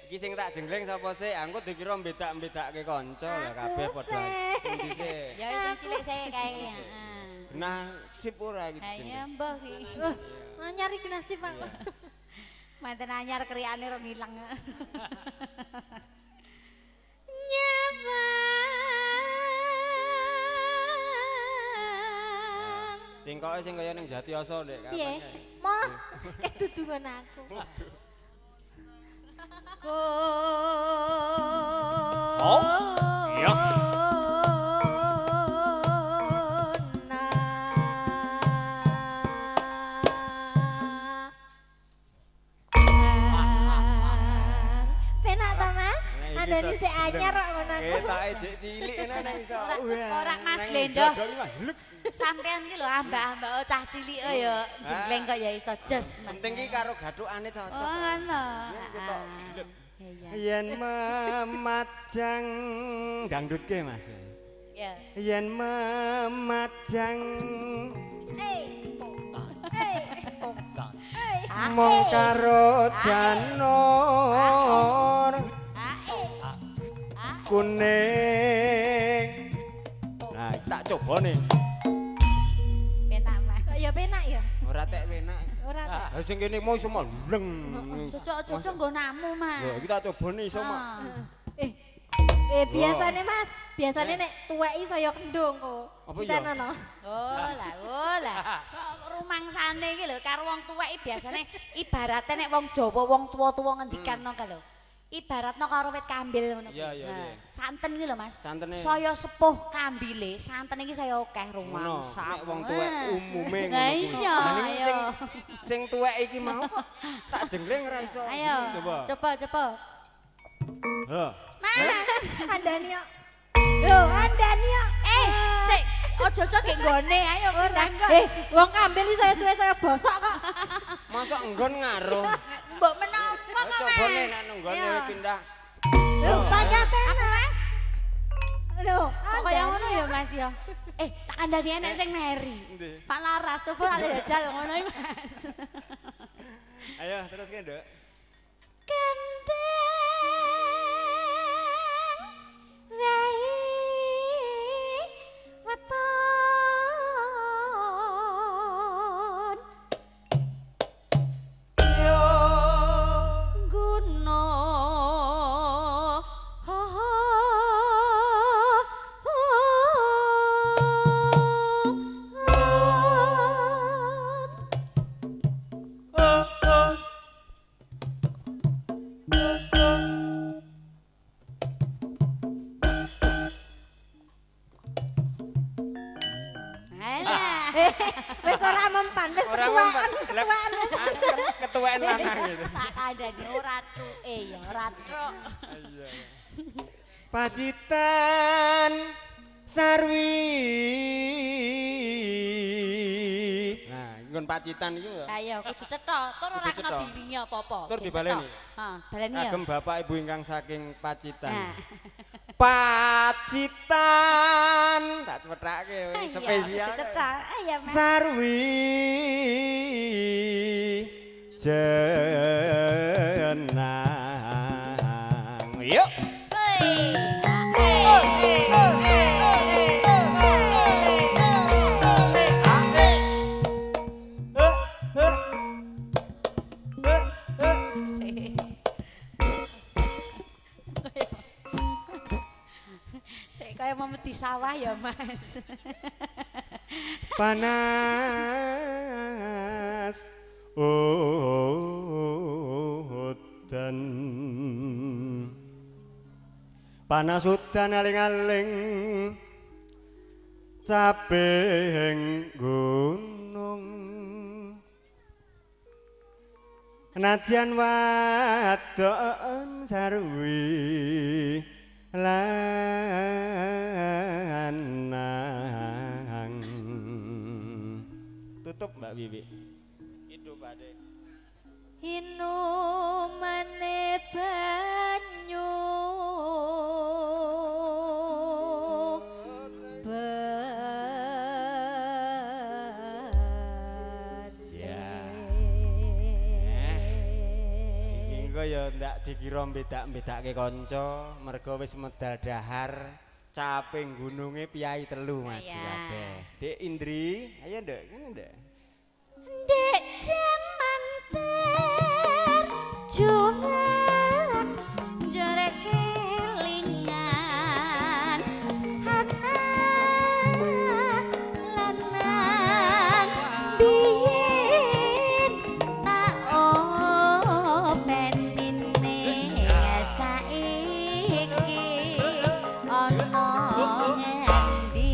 Iki sing tak jengleng sapa sih? Aku dikira mbedak-mbedake kanca lah kabeh padha. Endi sih? Ya wis sing cilik saya kae. Nah, sip ora iki jeneng. Ya mbah iki. Anyar iki nasib Pak. Manten anyar kriane rong ilang. Nyawang. Cingkoke sing kaya ning Jatiasa ndek Piye? kapan. Moh, kedudungan aku. Oh, iya. Penak to Mas? Andani sik anyar kok ngono aku. Ketake jek cilik nang iso. Ora Mas Glendo. Sampean ki lho ambak-ambak cah cilik ya jengleng kok ya iso jos. Penting ki karo gathukane cocok. Oh ngono. Yen memajang dangdutke Mas. Ya. Yen memajang mung karo janur kuning. Nah, tak coba nih. Penak Mas. Ya penak ya. Ora tek penak. Ora tak. Ha sing kene mau iso leng. Cocok nggo namu Mas. Lho, iki tak coba nih iso mak. Biasane Mas, biasane nek tuweki saya kendung kok. Apa iya? Tenono. Oh lah. Kok rumangsane iki lho karo wong tuwek iki biasane ibarate nek wong Jawa wong tuwa-tuwa ngendikano ka lho. Ibaratno karo wit kambil ngono kuwi. Iya. Santen iki lho Mas. Santene. Saya sepuh kambile, santen iki saya akeh rumangsa. Nek wong tuwek umume ngono Lah kuwi. iya. Lah ning sing tuwek iki mau kok tak jengleng ora iso. Ayo. Coba. Heh. Mana? Andani kok. Lho, andani kok. Sik, ojo-ojo gek nggone. Ayo Ora. pindah. Wong kambil iki saya suwe saya bosok kok. Mosok nggon ngaruh. Mbok menapa kok Coba nih Mas? nek nunggone Iya. pindah. Lho, pada penak. Mas. Lho, Kok kaya ngono ya Mas ya. Tak kandhani enek sing meri. Endi? Pak Laras, coba tak jajal ngono iki Mas. Ayo terus ke, Nduk. Kendang rai weton guna wis ora mempan, wis Ora ketuaan, mempan. ketuaan wis. Ketuaan lanang gitu. Tak kandhani ora tuke ya, ora truk. Iya. Pacitan Sarwi. Nah, nggon pacitan iki lho. Ayo kudu cetha, tur ora Kudu kena cetha. dirinya apa-apa. Tur Oke, dibaleni. cetha. Heeh, baleni ya. Kagem Bapak Ibu ingkang saking Pacitan. Nah. Pacitan tak cepetrake Iya, spesial. cetha. Ayo Mas. Sarwi jenang. Yuk. Sik kaya memeti sawah ya, Mas. Panas udan panas udan aling-aling caping gunung nadyan wadon sarwi lanang tutup Mbak Bibi hidup ade Inumane banyu Engko ya ndak dikira bedak-bedake kanca, mergo wis medal dahar. Caping gununge piyai telu maju kabeh. Dik Indri, ayo Nduk, ngene Nduk. Dek jaman terjual jore kelingan anak lanang biyen tak openine saiki ana ngendi